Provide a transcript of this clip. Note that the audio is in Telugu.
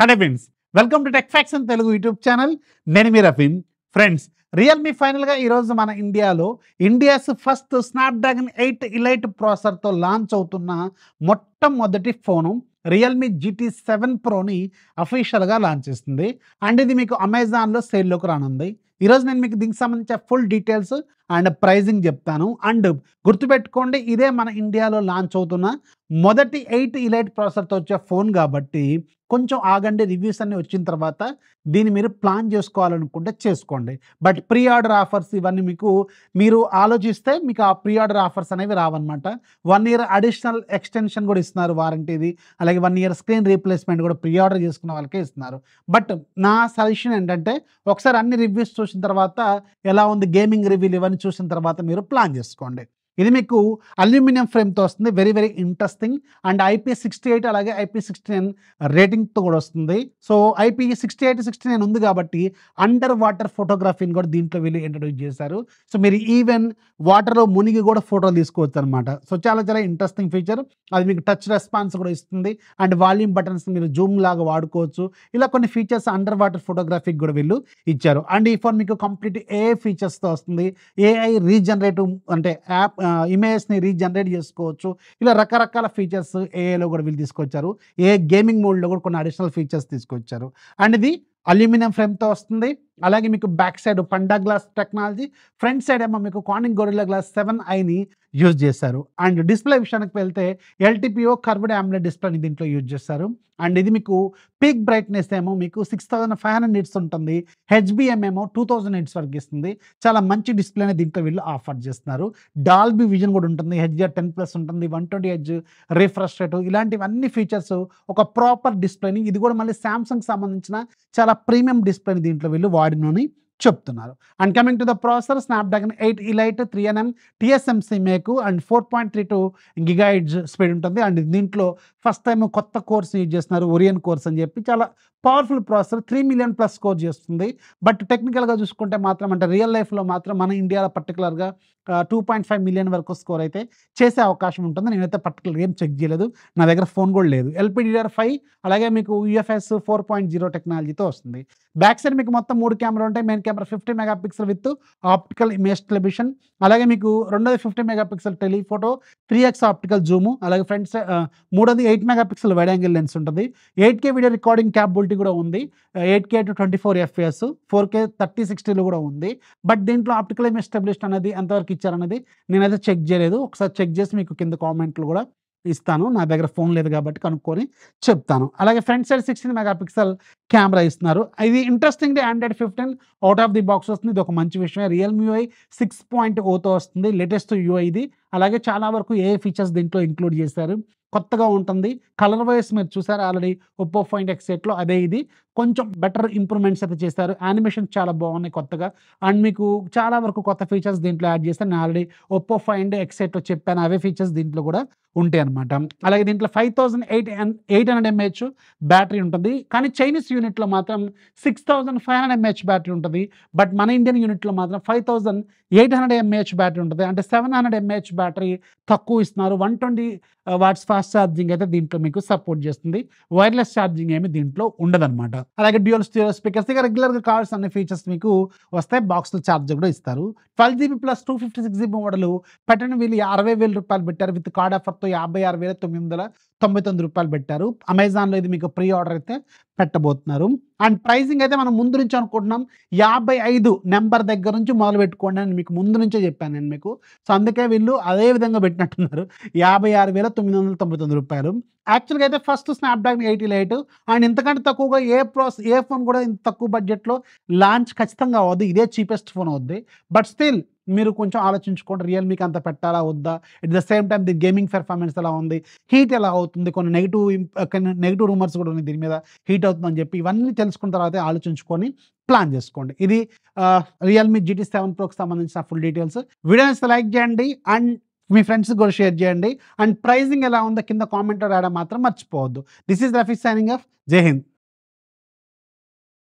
Hello friends, welcome to tech facts in Telugu YouTube channel. నేను మీ రఫీమ్. ఫ్రెండ్స్, రియల్మీ ఫైనల్గా ఈరోజు మన ఇండియాలో ఇండియాస్ ఫస్ట్ స్నాప్డ్రాగన్ 8 ఇలైట్ ప్రాసెసర్తో లాంచ్ అవుతున్న మొట్టమొదటి ఫోను రియల్మీ GT7 ప్రోని అఫీషియల్గా లాంచ్ చేస్తుంది. అండ్ ఇది మీకు అమెజాన్లో సేల్లోకి రానుంది. ఈరోజు నేను మీకు దీనికి సంబంధించిన ఫుల్ డీటెయిల్స్ అండ్ ప్రైజింగ్ చెప్తాను. అండ్ గుర్తుపెట్టుకోండి, ఇదే మన ఇండియాలో లాంచ్ అవుతున్న మొదటి 8 ఇలైట్ ప్రాసెసర్తో వచ్చే ఫోన్ కాబట్టి కొంచెం ఆగండి. రివ్యూస్ అన్నీ వచ్చిన తర్వాత దీన్ని మీరు ప్లాన్ చేసుకోవాలనుకుంటే చేసుకోండి. బట్ ప్రీ ఆర్డర్ ఆఫర్స్ ఇవన్నీ మీరు ఆలోచిస్తే మీకు ఆ ప్రీ ఆర్డర్ ఆఫర్స్ అనేవి రావన్నమాట. 1 ఇయర్ అడిషనల్ ఎక్స్టెన్షన్ కూడా ఇస్తున్నారు వారంటీది. అలాగే 1 ఇయర్ స్క్రీన్ రీప్లేస్మెంట్ కూడా ప్రీ ఆర్డర్ చేసుకున్న వాళ్ళకే ఇస్తున్నారు. బట్ నా సజెషన్ ఏంటంటే ఒకసారి అన్ని రివ్యూస్ చూసిన తర్వాత ఎలా ఉంది గేమింగ్ రివ్యూలు ఇవన్నీ చూసిన తర్వాత మీరు ప్లాన్ చేసుకోండి. ఇది మీకు అల్యూమినియం ఫ్రేమ్తో వస్తుంది. Very very interesting. And IP68 అలాగే IP69 రేటింగ్తో కూడా వస్తుంది. సో IP68, 69 ఉంది కాబట్టి అండర్ వాటర్ ఫోటోగ్రఫీని కూడా దీంట్లో వీళ్ళు ఇంట్రడ్యూస్ చేశారు. సో మీరు ఈవెన్ వాటర్లో మునిగి కూడా ఫోటోలు తీసుకోవచ్చు అనమాట. సో చాలా చాలా ఇంట్రెస్టింగ్ ఫీచర్. అది మీకు టచ్ రెస్పాన్స్ కూడా ఇస్తుంది. అండ్ వాల్యూమ్ బటన్స్ మీరు జూమ్ లాగా వాడుకోవచ్చు. ఇలా కొన్ని ఫీచర్స్ అండర్ వాటర్ ఫోటోగ్రఫీకి కూడా వీళ్ళు ఇచ్చారు. అండ్ ఈ ఫోన్ మీకు కంప్లీట్ AI ఫీచర్స్తో వస్తుంది. AI రీజనరేటివ్ అంటే యాప్ ఇమేజ్ని రీజనరేట్ చేసుకోవచ్చు. ఇలా రకరకాల ఫీచర్స్ ఏఐలో కూడా వీళ్ళు తీసుకొచ్చారు. గేమింగ్ మోడ్లో కూడా కొన్ని అడిషనల్ ఫీచర్స్ తీసుకొచ్చారు. అండ్ ఇది అల్యూమినియం ఫ్రేమ్తో వస్తుంది. అలాగే మీకు back side Panda glass technology, front side ఏమో మీకు కార్నింగ్ గొరిల్లా గ్లాస్ 7iని యూజ్ చేశారు. అండ్ డిస్ప్లే విషయానికి వెళ్తే LTPO కర్వ్డ్ AMOLED డిస్ప్లేని దీంట్లో యూజ్ చేస్తారు. అండ్ ఇది మీకు పీక్ బ్రైట్నెస్ ఏమో మీకు 6500 నిట్స్ ఉంటుంది. HBM ఏమో 2000 నిట్స్ వరకు ఇస్తుంది. చాలా మంచి డిస్ప్లేని దీంట్లో వీళ్ళు ఆఫర్ చేస్తున్నారు. డాల్బీ విజన్ కూడా ఉంటుంది. HDR10+ ఉంటుంది. 120Hz రిఫ్రెష్ రేట్, ఇలాంటివన్నీ ఫీచర్స్ ఒక ప్రాపర్ డిస్ప్లేని, ఇది కూడా మళ్ళీ శాంసంగ్ సంబంధించిన చాలా ప్రీమియం డిస్ప్లేని దీంట్లో వీళ్ళు వాడినని చెప్తున్నారు. And coming to the processor, Snapdragon 8 elite 3nm TSMC మేకు అండ్ 4.32 GHz స్పీడ్ ఉంటుంది. అండ్ దీంట్లో ఫస్ట్ టైం కొత్త కోర్స్ యూజ్ చేస్తున్నారు, ఒరియన్ కోర్స్ అని చెప్పి. చాలా powerful processor, 3 million plus score చేస్తుంది. బట్ టెక్నికల్గా చూసుకుంటే మాత్రం అంటే రియల్ లైఫ్లో మాత్రం మన ఇండియాలో పర్టికులర్గా 2.5 మిలియన్ వరకు స్కోర్ అయితే చేసే అవకాశం ఉంటుంది. నేనైతే పర్టికులర్గా ఏం చెక్ చేయలేదు, నా దగ్గర ఫోన్ కూడా లేదు. LPDDR5 అలాగే మీకు UFS 4.0 టెక్నాలజీతో వస్తుంది. బ్యాక్ సైడ్ మీకు మొత్తం 3 కెమెరాలు ఉంటాయి. Main camera 50 megapixel with optical image television. అలాగే మీకు రెండోది 50 megapixel telephoto, 3x optical zoom. అలాగే ఫ్రంట్ సైడ్ మూడోది 8 మెగాపిక్సెల్ వైడ్ యాంగిల్ లెన్స్ ఉంటుంది. 8K వీడియో రికార్డింగ్ క్యాపబిలిటీ కూడా ఉంది. 8K to 24 FPS, 4K 3060లో కూడా ఉంది. బట్ దీంట్లో ఆప్టికల్ ఇమేజ్ స్టెబిలిటీ అనేది ఎంతవరకు ఇచ్చారనేది నేనైతే చెక్ చేయలేదు. ఒకసారి చెక్ చేసి మీకు కింద కామెంట్లు కూడా ఇస్తాను. నా దగ్గర ఫోన్ లేదు కాబట్టి కనుక్కొని చెప్తాను. అలాగే ఫ్రంట్ సైడ్ 16 మెగాపిక్సెల్ కెమెరా ఇస్తున్నారు. ఇది interestingly Android 15 out of the box వస్తుంది. ఇది ఒక మంచి విషయమే. రియల్మీ UI 6.0తో వస్తుంది. లేటెస్ట్ UI ఇది. అలాగే చాలా వరకు ఏ ఫీచర్స్ దీంట్లో ఇంక్లూడ్ చేశారు, కొత్తగా ఉంటుంది. కలర్ వైస్ మీరు చూసారు ఆల్రెడీ ఒప్పో ఫైండ్ X8లో, అదే ఇది కొంచెం బెటర్ ఇంప్రూవ్మెంట్స్ అయితే చేశారు. యానిమేషన్ చాలా బాగున్నాయి కొత్తగా. అండ్ మీకు చాలా వరకు కొత్త ఫీచర్స్ దీంట్లో యాడ్ చేస్తారు. నేను ఆల్రెడీ ఒప్పో ఫైండ్ X8లో చెప్పాను, అవే ఫీచర్స్ దీంట్లో కూడా ఉంటాయి అనమాట. అలాగే దీంట్లో 5800 mAh బ్యాటరీ ఉంటుంది. కానీ చైనీస్ యూనిట్లో మాత్రం 6500 mAh బ్యాటరీ ఉంటుంది. బట్ మన ఇండియన్ యూనిట్లో మాత్రం 5800 mAh బ్యాటరీ ఉంటుంది. అంటే 700 mAh బ్యాటరీ తక్కువ ఇస్తున్నారు. 120 వాట్స్ ఫాస్ట్ ఛార్జింగ్ అయితే దీంట్లో మీకు సపోర్ట్ చేస్తుంది. వైర్లెస్ ఛార్జింగ్ ఏమి దీంట్లో ఉండదన్నమాట. అలాగే డ్యూయల్ స్టీరియో స్పీకర్స్, ఇక రెగ్యులర్గా కావాల్సిన అన్ని ఫీచర్స్ మీకు వస్తాయి. బాక్స్లో ఛార్జర్ కూడా ఇస్తారు. 12GB ప్లస్ 256GB మోడల్ పెట్టిన వీళ్ళు 60,000 రూపాయలు పెట్టారు. విత్ కార్డ్ ఆఫర్తో 56,999 రూపాయలు పెట్టారు. అమెజాన్లో ఇది మీకు ప్రీ ఆర్డర్ అయితే పెట్టబోతున్నారు. అండ్ ప్రైజింగ్ అయితే మనం ముందు నుంచి అనుకుంటున్నాం 55 నెంబర్ దగ్గర నుంచి మొదలు పెట్టుకోండి అని మీకు ముందు నుంచే చెప్పాను నేను మీకు. సో అందుకే వీళ్ళు అదే విధంగా పెట్టినట్టున్నారు. 56,999 రూపాయలు. యాక్చువల్గా అయితే ఫస్ట్ స్నాప్డ్రాగన్ 8 ఇలైట్ అండ్ ఇంతకంటే తక్కువగా ఏ ఫోన్ కూడా ఇంత తక్కువ బడ్జెట్లో లాంచ్ ఖచ్చితంగా అవ్వదు. ఇదే చీపెస్ట్ ఫోన్ అవుద్ది. బట్ స్టిల్ మీరు కొంచెం ఆలోచించుకోండి, రియల్మీకి అంత పెట్టాలా వద్దా, at the same time the gaming performance ఎలా ఉంది, హీట్ ఎలా అవుతుంది, కొన్ని నెగిటివ్ రూమర్స్ కూడా ఉన్నాయి దీని మీద హీట్ అవుతుందని చెప్పి. ఇవన్నీ తెలుసుకున్న తర్వాత ఆలోచించుకొని ప్లాన్ చేసుకోండి. ఇది రియల్మీ GT7 ప్రోకి సంబంధించిన ఫుల్ డీటెయిల్స్. వీడియోని లైక్ చేయండి అండ్ మీ ఫ్రెండ్స్కి కూడా షేర్ చేయండి. అండ్ ప్రైజింగ్ ఎలా ఉందో కింద కామెంట్లో రాయడం మాత్రం మర్చిపోవద్దు. This is Rafi signing off. జై హింద్.